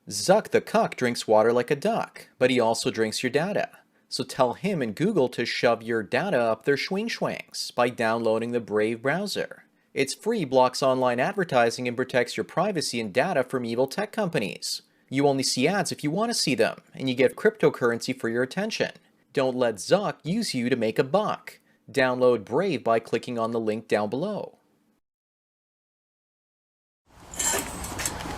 Zuck the cuck drinks water like a duck, but he also drinks your data. So tell him and Google to shove your data up their schwing schwangs by downloading the Brave browser. It's free, blocks online advertising, and protects your privacy and data from evil tech companies. You only see ads if you want to see them, and you get cryptocurrency for your attention. Don't let Zuck use you to make a buck. Download Brave by clicking on the link down below.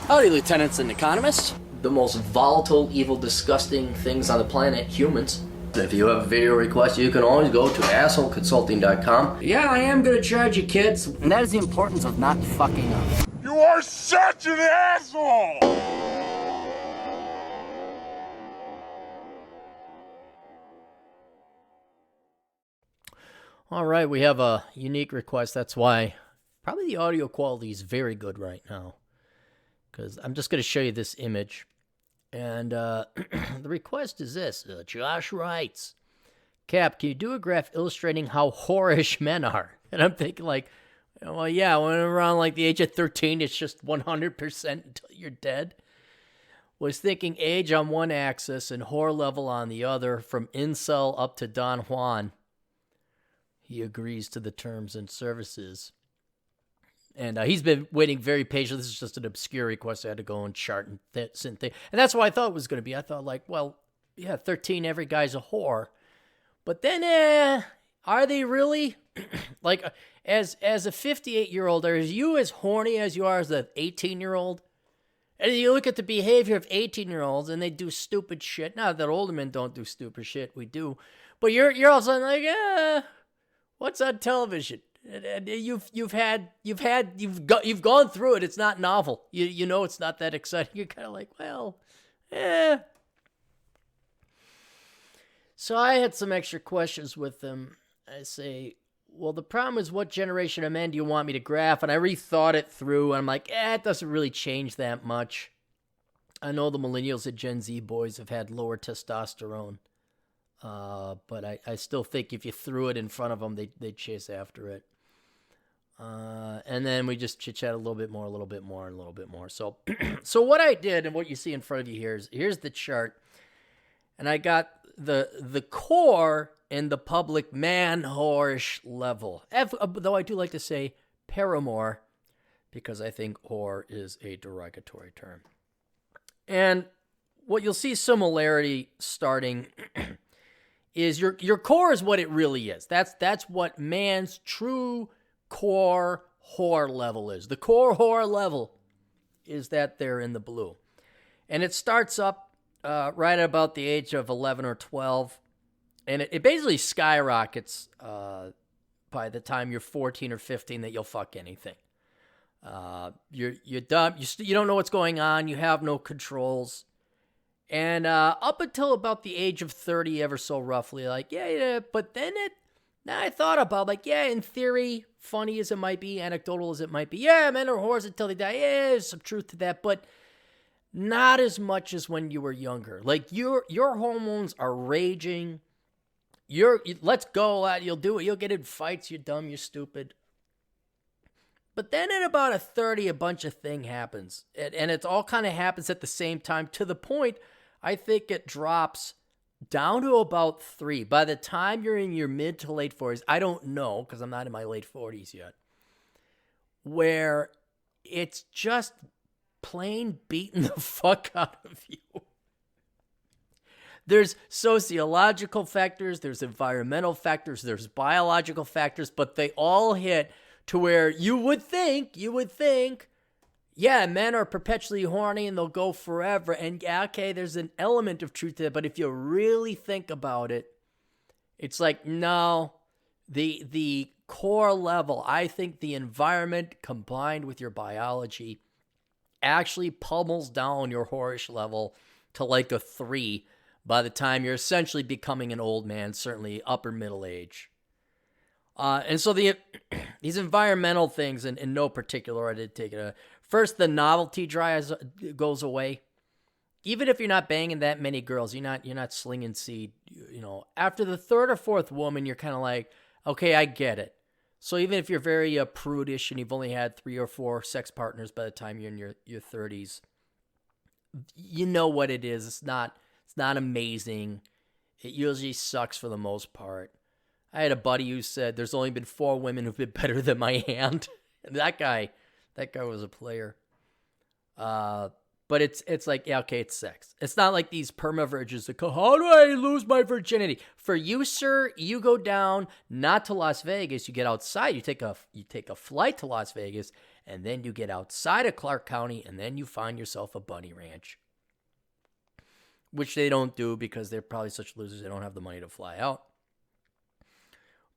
Howdy, lieutenants and economists. The most volatile, evil, disgusting things on the planet, humans. If you have a video request, you can always go to assholeconsulting.com. Yeah, I am gonna charge you, kids. And that is the importance of not fucking up. You are such an asshole! All right, we have a unique request. That's why probably the audio quality is very good right now. Because I'm just going to show you this image. And the request is this. Josh writes, Cap, can you do a graph illustrating how whorish men are? And I'm thinking like, well, yeah, when around like the age of 13, it's just 100% until you're dead. Was thinking age on one axis and whore level on the other, from incel up to Don Juan. He agrees to the terms and services. And he's been waiting very patiently. This is just an obscure request. I had to go and chart and think. And that's what I thought it was going to be. I thought like, well, yeah, 13, every guy's a whore. But then, are they really? Like, as a 58-year-old, are you as horny as you are as an 18-year-old? And you look at the behavior of 18-year-olds, and they do stupid shit. Not that older men don't do stupid shit. We do. But you're all of a sudden like, what's on television? And you've gone through it. It's not novel. You know it's not that exciting. You're kind of like, well, So I had some extra questions with them. I say, well, the problem is, what generation of men do you want me to graph? And I rethought it through, and I'm like, it doesn't really change that much. I know the millennials and Gen Z boys have had lower testosterone. But I still think if you threw it in front of them, they'd chase after it. And then we just chit-chat a little bit more. So, so what I did, and what you see in front of you here here's the chart. And I got the core in the public man whorish level. Though I do like to say paramour, because I think whore is a derogatory term. And what you'll see similarity starting is your core is what it really is. That's what man's true core whore level is. The core whore level is that they're in the blue. And it starts up right about the age of 11 or 12. And it basically skyrockets by the time you're 14 or 15 that you'll fuck anything. You're dumb. You don't know what's going on. You have no controls. And up until about the age of 30, ever so roughly, like, yeah, but then now I thought about, like, yeah, in theory, funny as it might be, anecdotal as it might be, yeah, men are whores until they die. Yeah, there's some truth to that, but not as much as when you were younger. Like, your hormones are raging. Let's go, lad, you'll do it. You'll get in fights, you're dumb, you're stupid. But then at about a 30, a bunch of thing happens. And it all kind of happens at the same time, to the point, I think it drops down to about 3. By the time you're in your mid to late 40s, I don't know, because I'm not in my late 40s yet, where it's just plain beating the fuck out of you. There's sociological factors, there's environmental factors, there's biological factors, but they all hit to where you would think, yeah, men are perpetually horny and they'll go forever. And yeah, okay, there's an element of truth to that, but if you really think about it, it's like, no, the core level, I think the environment combined with your biology actually pummels down your whorish level to like a 3 by the time you're essentially becoming an old man, certainly upper middle age. And so these environmental things, in no particular order, I did take it. First, the novelty goes away. Even if you're not banging that many girls, you're not slinging seed. You know, after the third or fourth woman, you're kind of like, okay, I get it. So even if you're very prudish and you've only had 3 or 4 sex partners by the time you're in your 30s, you know what it is. It's not amazing. It usually sucks for the most part. I had a buddy who said there's only been 4 women who've been better than my hand. And that guy was a player. But it's like, yeah, okay, it's sex. It's not like these perma-virgins that go, how do I lose my virginity? For you, sir, you go down, not to Las Vegas. You get outside. You take a flight to Las Vegas, and then you get outside of Clark County, and then you find yourself a bunny ranch. Which they don't do because they're probably such losers they don't have the money to fly out.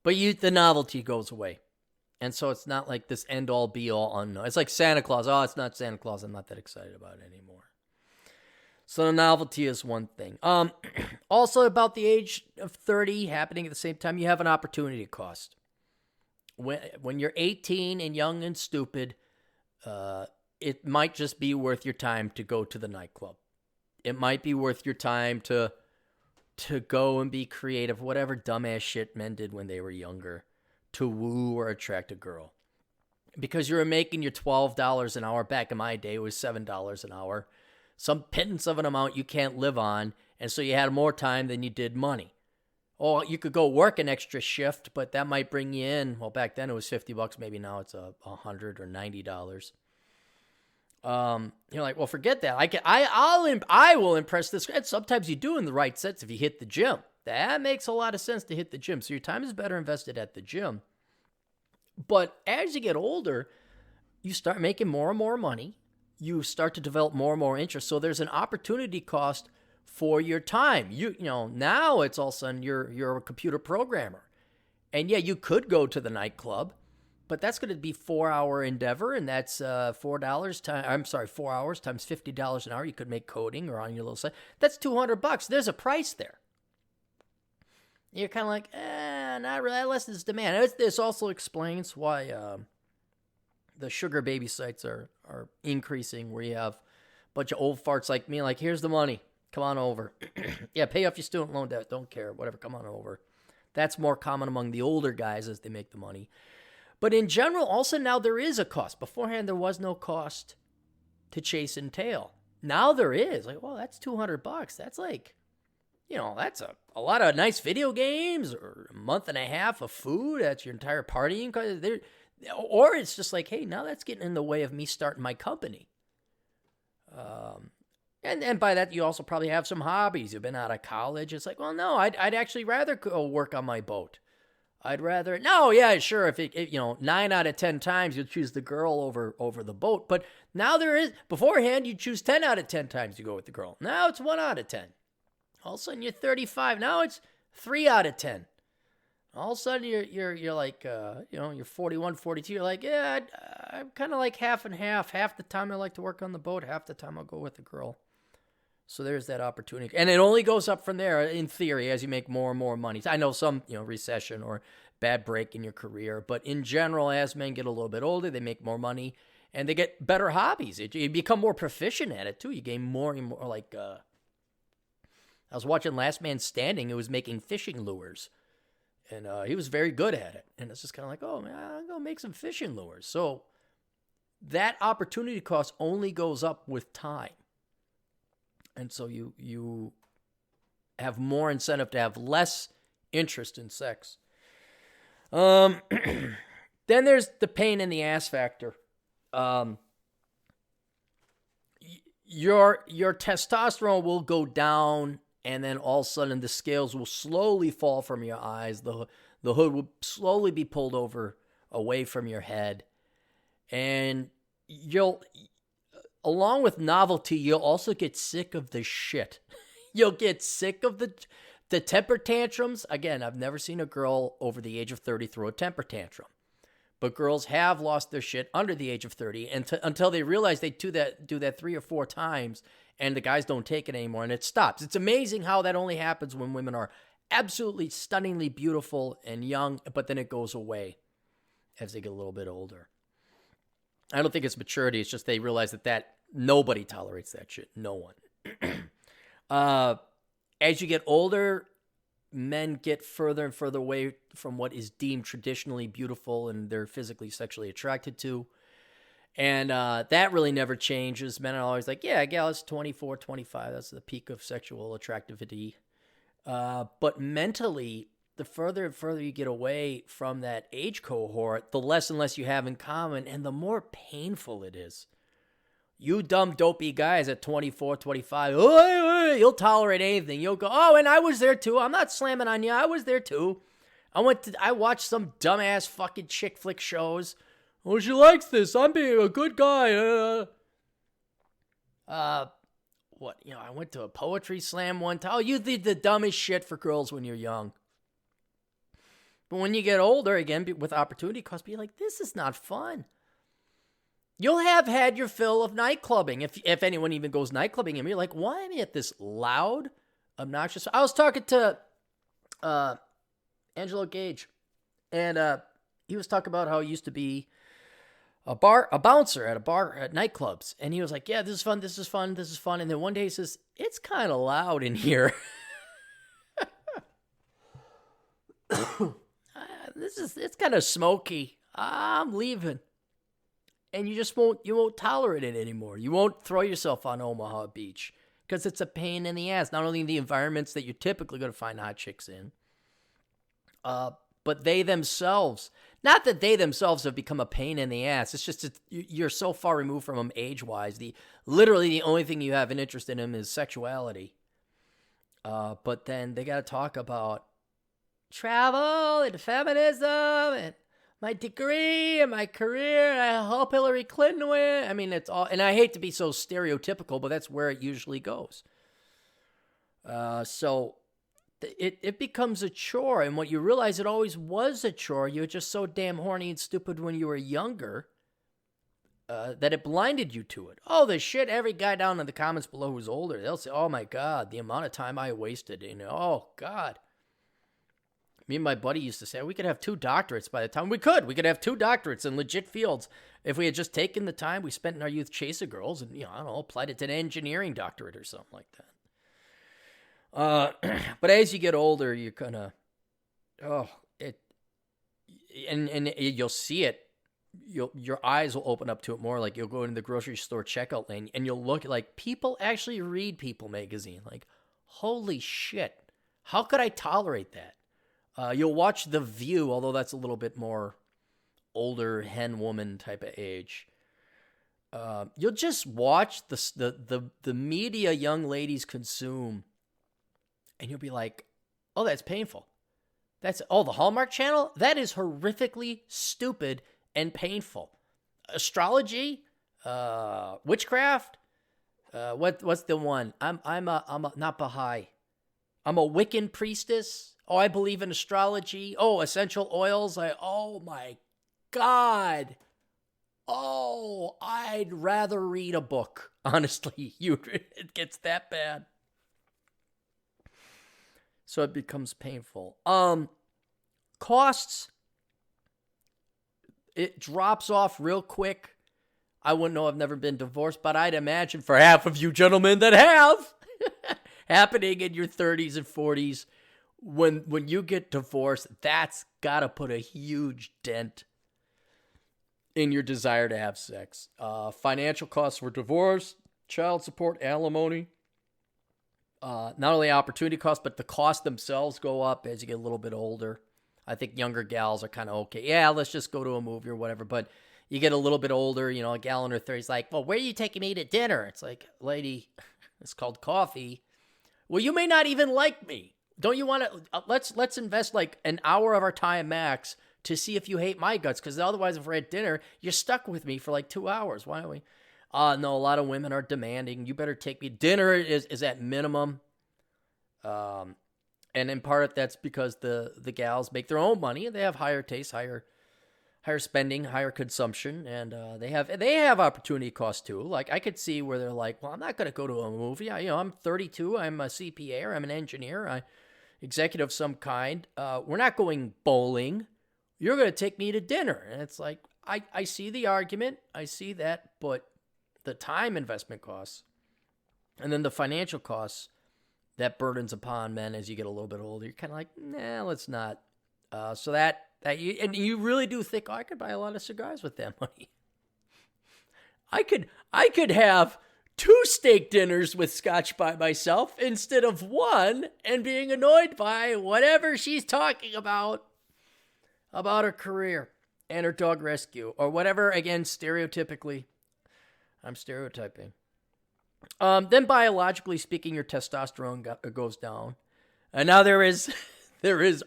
But the novelty goes away. And so it's not like this end-all, be-all unknown. It's like Santa Claus. Oh, it's not Santa Claus. I'm not that excited about it anymore. So the novelty is one thing. Also, about the age of 30 happening at the same time, you have an opportunity cost. When you're 18 and young and stupid, it might just be worth your time to go to the nightclub. It might be worth your time to go and be creative, whatever dumbass shit men did when they were younger, to woo or attract a girl. Because you were making your $12 an hour. Back in my day, it was $7 an hour. Some pittance of an amount you can't live on, and so you had more time than you did money. Or you could go work an extra shift, but that might bring you in. Well, back then it was $50. Maybe now it's $100 or $90. You're like, well, forget that. I will impress this. And sometimes you do in the right sense if you hit the gym. That makes a lot of sense to hit the gym. So your time is better invested at the gym. But as you get older, you start making more and more money. You start to develop more and more interest. So there's an opportunity cost for your time. You know, now it's all of a sudden you're a computer programmer. And yeah, you could go to the nightclub, but that's going to be 4-hour endeavor, and that's $4 hours times $50 an hour. You could make coding or on your little site. That's $200. There's a price there. You're kind of like, not really. Unless there's demand. This also explains why the sugar baby sites are increasing, where you have a bunch of old farts like me, like, here's the money. Come on over. Yeah, pay off your student loan debt. Don't care. Whatever. Come on over. That's more common among the older guys as they make the money. But in general, also now there is a cost. Beforehand, there was no cost to chase and tail. Now there is. Like, well, that's $200. That's like, that's a lot of nice video games or a month and a half of food. That's your entire partying. Or it's just like, hey, now that's getting in the way of me starting my company. And by that, you also probably have some hobbies. You've been out of college. It's like, well, no, I'd actually rather go work on my boat. Sure. If 9 out of 10 times you'll choose the girl over the boat. But now beforehand, you choose 10 out of 10 times to go with the girl. Now it's 1 out of 10. All of a sudden you're 35. Now it's 3 out of 10. All of a sudden you're like, you're 41, 42. You're like, yeah, I'm kind of like half and half. Half the time I like to work on the boat. Half the time I'll go with the girl. So there's that opportunity. And it only goes up from there, in theory, as you make more and more money. I know some, recession or bad break in your career. But in general, as men get a little bit older, they make more money. And they get better hobbies. You become more proficient at it, too. You gain more and more, like... I was watching Last Man Standing. It was making fishing lures. And he was very good at it. And it's just kind of like, oh, man, I'm going to make some fishing lures. So that opportunity cost only goes up with time. And so you have more incentive to have less interest in sex. Then there's the pain in the ass factor. Your testosterone will go down, and then all of a sudden the scales will slowly fall from your eyes. The hood will slowly be pulled over away from your head. And along with novelty, you'll also get sick of the shit. You'll get sick of the temper tantrums. Again, I've never seen a girl over the age of 30 throw a temper tantrum. But girls have lost their shit under the age of 30 until they realize they do that 3 or 4 times, and the guys don't take it anymore, and it stops. It's amazing how that only happens when women are absolutely stunningly beautiful and young, but then it goes away as they get a little bit older. I don't think it's maturity. It's just they realize that nobody tolerates that shit. No one. As you get older, men get further and further away from what is deemed traditionally beautiful and they're physically, sexually attracted to. And that really never changes. Men are always like, yeah, gal is 24, 25. That's the peak of sexual attractivity. But mentally, the further and further you get away from that age cohort, the less and less you have in common, and the more painful it is. You dumb, dopey guys at 24, 25, you'll tolerate anything. You'll go, oh, and I was there too. I'm not slamming on you. I was there too. I watched some dumbass fucking chick flick shows. Oh, she likes this. I'm being a good guy. What? I went to a poetry slam one time. Oh, you did the dumbest shit for girls when you're young. But when you get older, again, with opportunity cost, be like, this is not fun. You'll have had your fill of night clubbing. If anyone even goes night clubbing, and you're like, why am I at this loud, obnoxious? I was talking to Angelo Gage, and he was talking about how he used to be a bouncer at a bar at nightclubs, and he was like, yeah, this is fun, and then one day he says, it's kind of loud in here. It's kind of smoky. I'm leaving. And you won't tolerate it anymore. You won't throw yourself on Omaha Beach because it's a pain in the ass. Not only in the environments that you're typically going to find hot chicks in, but they themselves, not that they themselves have become a pain in the ass. It's just you're so far removed from them age-wise. Literally the only thing you have an interest in them is sexuality. But then they got to talk about travel and feminism and my degree and my career, and I hope Hillary Clinton win. I mean, it's all, and I hate to be so stereotypical, but that's where it usually goes. So it becomes a chore, and what you realize, it always was a chore. You were just so damn horny and stupid when you were younger that it blinded you to it. Oh, the shit, every guy down in the comments below who's older, they'll say, oh my God, the amount of time I wasted, oh God. Me and my buddy used to say we could have 2 doctorates by the time we could have 2 doctorates in legit fields if we had just taken the time we spent in our youth chasing girls and, I don't know, applied it to an engineering doctorate or something like that. But as you get older, you're gonna, and you'll see it. Your eyes will open up to it more. Like you'll go into the grocery store checkout lane and you'll look like people actually read People magazine. Like, holy shit, how could I tolerate that? You'll watch The View, although that's a little bit more older hen woman type of age. You'll just watch the media young ladies consume, and you'll be like, oh, that's painful. The Hallmark Channel? That is horrifically stupid and painful. Astrology? Witchcraft? What's the one? I'm not Baha'i. I'm a Wiccan priestess. Oh, I believe in astrology. Oh, essential oils. Oh my God. Oh, I'd rather read a book. Honestly, it gets that bad. So it becomes painful. Costs. It drops off real quick. I wouldn't know. I've never been divorced, but I'd imagine for half of you gentlemen that have happening in your 30s and 40s. When you get divorced, that's got to put a huge dent in your desire to have sex. Financial costs for divorce, child support, alimony. Not only opportunity costs, but the costs themselves go up as you get a little bit older. I think younger gals are kind of okay. Yeah, let's just go to a movie or whatever. But you get a little bit older, a gal in her 30s like, well, where are you taking me to dinner? It's like, lady, it's called coffee. Well, you may not even like me. Don't you want to, let's invest like an hour of our time max to see if you hate my guts, because otherwise if we're at dinner, you're stuck with me for like 2 hours. Why don't we? No, a lot of women are demanding, you better take me. Dinner is at minimum. And in part that's because the gals make their own money and they have higher taste, higher spending, higher consumption, and they have opportunity costs too. Like I could see where they're like, well, I'm not going to go to a movie. I'm 32. I'm a CPA or I'm an engineer. Executive of some kind. We're not going bowling. You're going to take me to dinner. And it's like, I see the argument. I see that, but the time investment costs and then the financial costs that burdens upon men as you get a little bit older. You're kind of like, nah, let's not. So that you really do think, oh, I could buy a lot of cigars with that money. I could have 2 steak dinners with scotch by myself instead of 1 and being annoyed by whatever she's talking about her career and her dog rescue or whatever. Again, stereotypically, I'm stereotyping. Then biologically speaking, your testosterone goes down. And now there is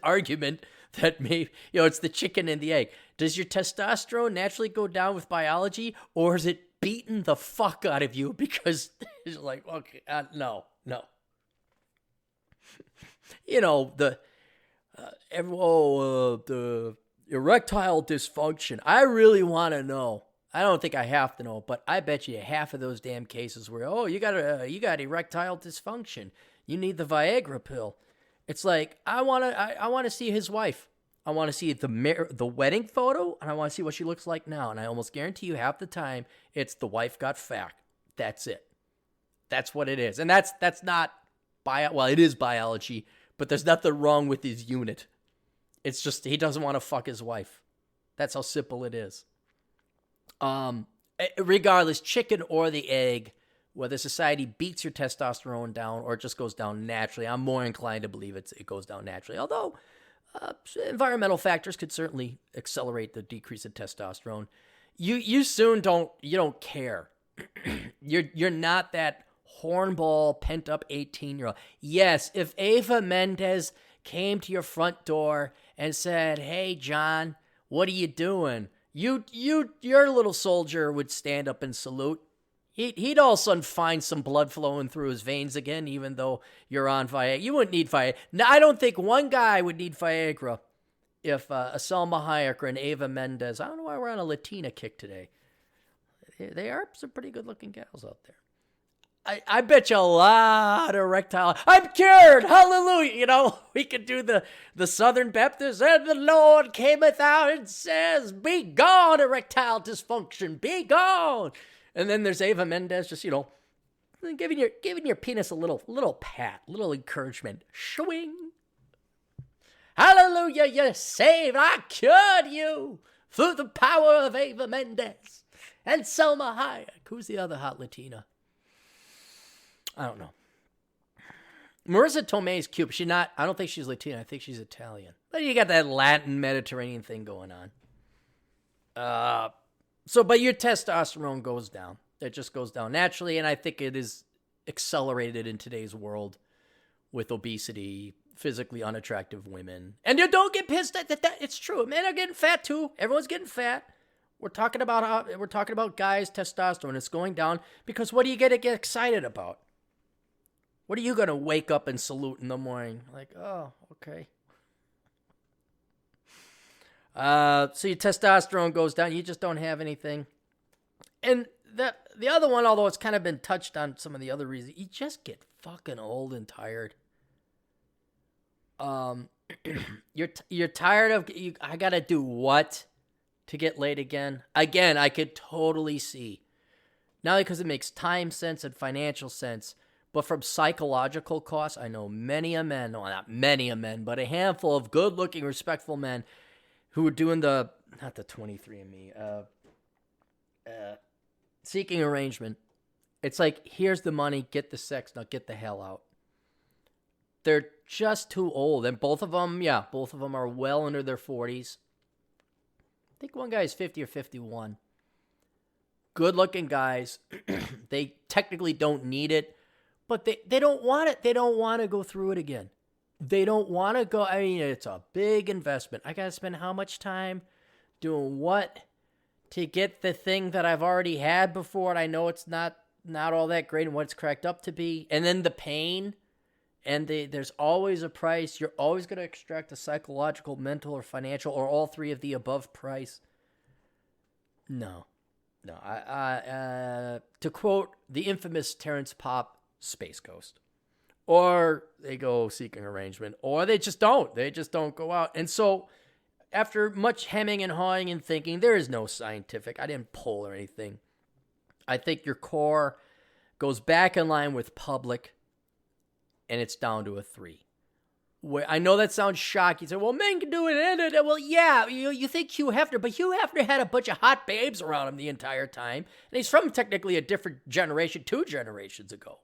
argument that maybe, it's the chicken and the egg. Does your testosterone naturally go down with biology, or is it beating the fuck out of you because it's like, okay, no. The erectile dysfunction. I really want to know. I don't think I have to know, but I bet you half of those damn cases where, you got erectile dysfunction. You need the Viagra pill. It's like, I want to see his wife. I want to see the wedding photo, and I want to see what she looks like now. And I almost guarantee you half the time, it's the wife got fat. That's it. That's what it is. And that's not it is biology, but there's nothing wrong with his unit. It's just he doesn't want to fuck his wife. That's how simple it is. Regardless, chicken or the egg, whether society beats your testosterone down or it just goes down naturally, I'm more inclined to believe it goes down naturally. Although environmental factors could certainly accelerate the decrease in testosterone. You soon don't care. You're not that hornball pent up 18-year-old. Yes, if Eva Mendes came to your front door and said, "Hey John, what are you doing?" Your little soldier would stand up and salute. He'd all of a sudden find some blood flowing through his veins again, even though you're on Viagra. You wouldn't need Viagra. No, I don't think one guy would need Viagra if a Selma Hayek or an Eva Mendes. I don't know why we're on a Latina kick today. They are some pretty good-looking gals out there. I bet you a lot of erectile. I'm cured. Hallelujah. We could do the Southern Baptist. And the Lord cameth out and says, "Be gone, erectile dysfunction. Be gone." And then there's Eva Mendes just, giving your penis a little pat, a little encouragement. Swing. Hallelujah, you're saved. I cured you through the power of Eva Mendes and Selma Hayek. Who's the other hot Latina? I don't know. Marissa Tomei is cute, but I don't think she's Latina. I think she's Italian. But you got that Latin Mediterranean thing going on. But your testosterone goes down. It just goes down naturally, and I think it is accelerated in today's world with obesity, physically unattractive women. And you don't get pissed at that. It's true. Men are getting fat too. Everyone's getting fat. We're talking about guys' testosterone. It's going down because what do you get excited about? What are you going to wake up and salute in the morning? Like, oh, okay. So your testosterone goes down. You just don't have anything. And the other one, although it's kind of been touched on some of the other reasons, you just get fucking old and tired. You're tired of, I got to do what to get laid again? Again, I could totally see. Not because it makes time sense and financial sense, but from psychological costs, I know many a man, well, not many a men, but a handful of good-looking, respectful men who are doing not the 23andMe, seeking arrangement. It's like, here's the money, get the sex, now get the hell out. They're just too old. And both of them are well under their 40s. I think one guy is 50 or 51. Good-looking guys. They technically don't need it. But they don't want it. They don't want to go through it again. They don't want to go. I mean, it's a big investment. I got to spend how much time doing what to get the thing that I've already had before, and I know it's not all that great and what it's cracked up to be. And then the pain, and there's always a price. You're always going to extract a psychological, mental, or financial, or all three of the above price. No. To quote the infamous Terrence Popp, Space Ghost. Or they go seeking arrangement, or they just don't. They just don't go out. And so, after much hemming and hawing and thinking, there is no scientific, I didn't poll or anything. I think your core goes back in line with public, and it's down to a 3. I know that sounds shocking. You say, well, men can do it. Well, yeah, you think Hugh Hefner, but Hugh Hefner had a bunch of hot babes around him the entire time. And he's from technically a different generation, 2 generations ago.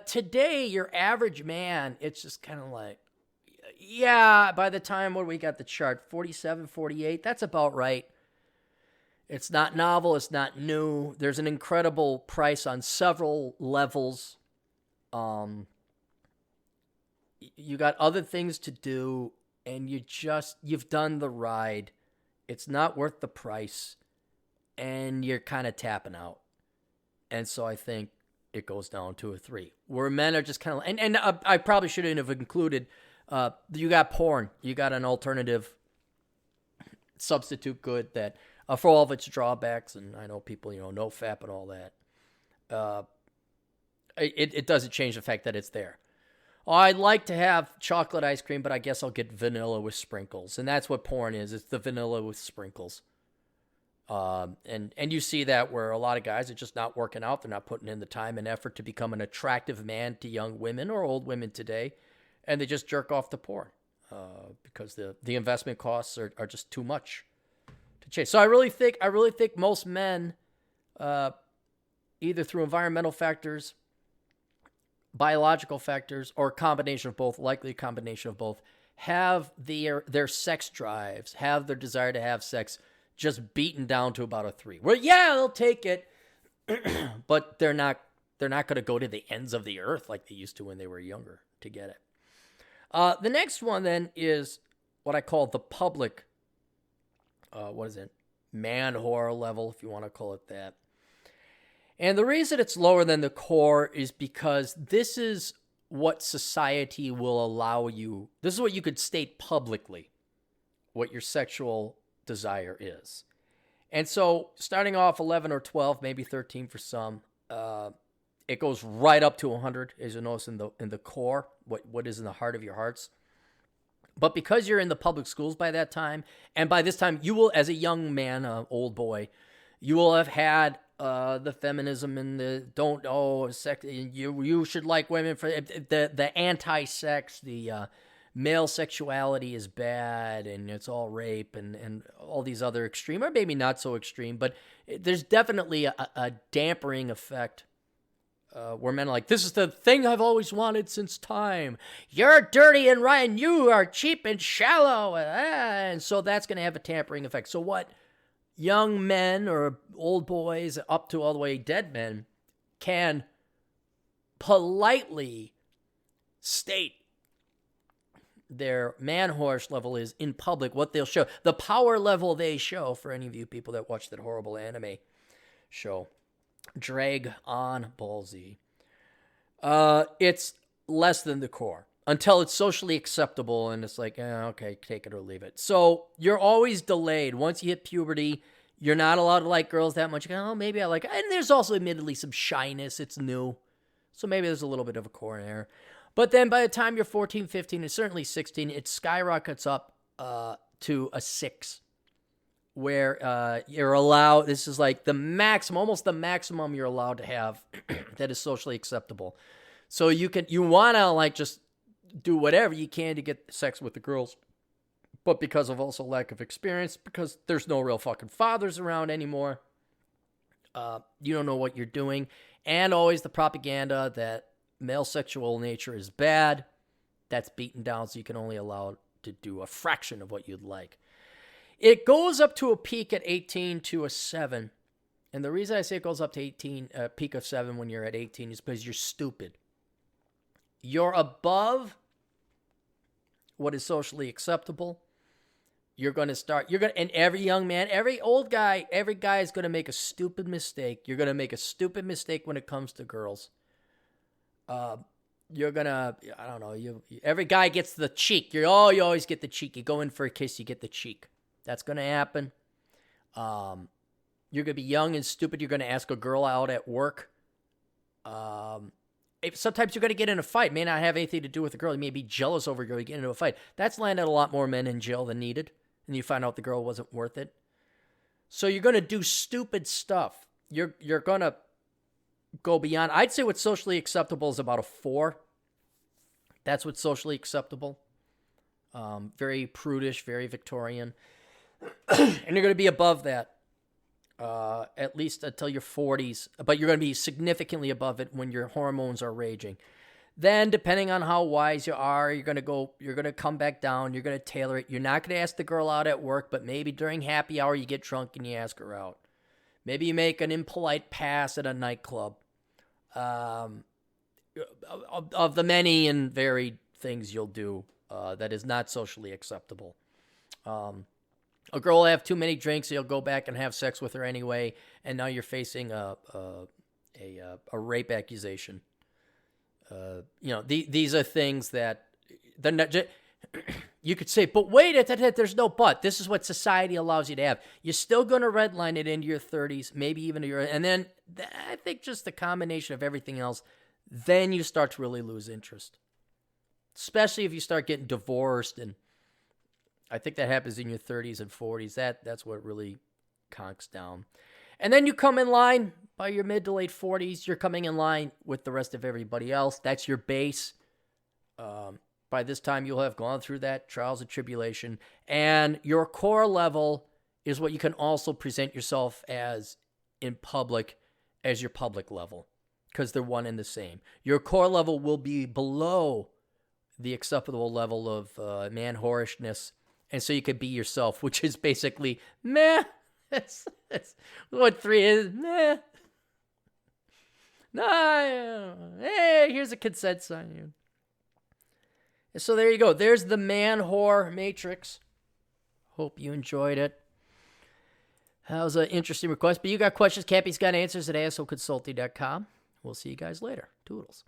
Today, your average man, it's just kind of like, yeah, by the time, what do we got the chart? 47, 48, that's about right. It's not novel, it's not new. There's an incredible price on several levels. You got other things to do, and you've done the ride. It's not worth the price, and you're kind of tapping out. And so I think it goes down to a 3, where men are just kind of, and I probably shouldn't have included, you got porn. You got an alternative substitute good that, for all of its drawbacks, and I know people, no FAP and all that, it doesn't change the fact that it's there. Oh, I'd like to have chocolate ice cream, but I guess I'll get vanilla with sprinkles. And that's what porn is. It's the vanilla with sprinkles. And you see that where a lot of guys are just not working out. They're not putting in the time and effort to become an attractive man to young women or old women today. And they just jerk off to porn because the investment costs are just too much to chase. So I really think most men, either through environmental factors, biological factors, or a combination of both, likely a combination of both, have their sex drives, have their desire to have sex just beaten down to about a 3. Well, yeah, they'll take it, but they're not going to go to the ends of the earth like they used to when they were younger to get it. The next one then is what I call the public, man whore level, if you want to call it that. And the reason it's lower than the core is because this is what society will allow you. This is what you could state publicly, what your sexual desire is. And so starting off 11 or 12, maybe 13 for some, it goes right up to 100, as you notice in the core, what is in the heart of your hearts. But because you're in the public schools by that time, and by this time you will, as a young man, old boy, you will have had the feminism and the sex. You should like women for the anti-sex, the male sexuality is bad and it's all rape and all these other extreme, or maybe not so extreme, but there's definitely a dampering effect where men are like, this is the thing I've always wanted since time. You're dirty and Ryan, you are cheap and shallow, and so that's going to have a tampering effect. So what young men or old boys up to all the way dead men can politely state their man horse level is in public, what they'll show, the power level they show, for any of you people that watch that horrible anime show, Drag on Ball Z. It's less than the core until it's socially acceptable and it's like, okay, take it or leave it. So you're always delayed. Once you hit puberty, you're not allowed to like girls that much. You go, maybe I like it. And there's also admittedly some shyness. It's new. So maybe there's a little bit of a core there. But then by the time you're 14, 15, and certainly 16, it skyrockets up to a 6. Where you're allowed, this is like the maximum, almost the maximum you're allowed to have that is socially acceptable. So you want to like just do whatever you can to get sex with the girls. But because of also lack of experience, because there's no real fucking fathers around anymore, you don't know what you're doing. And always the propaganda that male sexual nature is bad, that's beaten down so you can only allow to do a fraction of what you'd like. It goes up to a peak at 18 to a 7. And the reason I say it goes up to 18, peak of 7 when you're at 18 is because you're stupid. You're above what is socially acceptable. And every young man, every old guy, every guy is going to make a stupid mistake. You're going to make a stupid mistake when it comes to girls. You're going to, I don't know, every guy gets the cheek. You always get the cheek. You go in for a kiss, you get the cheek. That's going to happen. You're going to be young and stupid. You're going to ask a girl out at work. Sometimes you're going to get in a fight. It may not have anything to do with the girl. You may be jealous over a girl. You get into a fight. That's landed a lot more men in jail than needed. And you find out the girl wasn't worth it. So you're going to do stupid stuff. You're going to go beyond. I'd say what's socially acceptable is about a 4. That's what's socially acceptable. Very prudish, very Victorian. And you're going to be above that at least until your 40s. But you're going to be significantly above it when your hormones are raging. Then, depending on how wise you are, you're going to come back down. You're going to tailor it. You're not going to ask the girl out at work, but maybe during happy hour you get drunk and you ask her out. Maybe you make an impolite pass at a nightclub. Of the many and varied things you'll do that is not socially acceptable. A girl will have too many drinks, you'll go back and have sex with her anyway, and now you're facing a rape accusation. These are things that they're not. You could say, but wait, there's no but. This is what society allows you to have. You're still going to redline it into your 30s, maybe even to your, and then I think just the combination of everything else, then you start to really lose interest. Especially if you start getting divorced, and I think that happens in your 30s and 40s. That's what really conks down. And then you come in line by your mid to late 40s. You're coming in line with the rest of everybody else. That's your base. By this time, you'll have gone through that trials and tribulation. And your core level is what you can also present yourself as in public as your public level, because they're one and the same. Your core level will be below the acceptable level of man whorishness, and so you could be yourself, which is basically meh. That's what 3 is. Meh. No, hey, here's a consent sign. So there you go. There's the man whore matrix. Hope you enjoyed it. That was an interesting request. But you got questions, Cappy's got answers at assholeconsulting.com. We'll see you guys later. Toodles.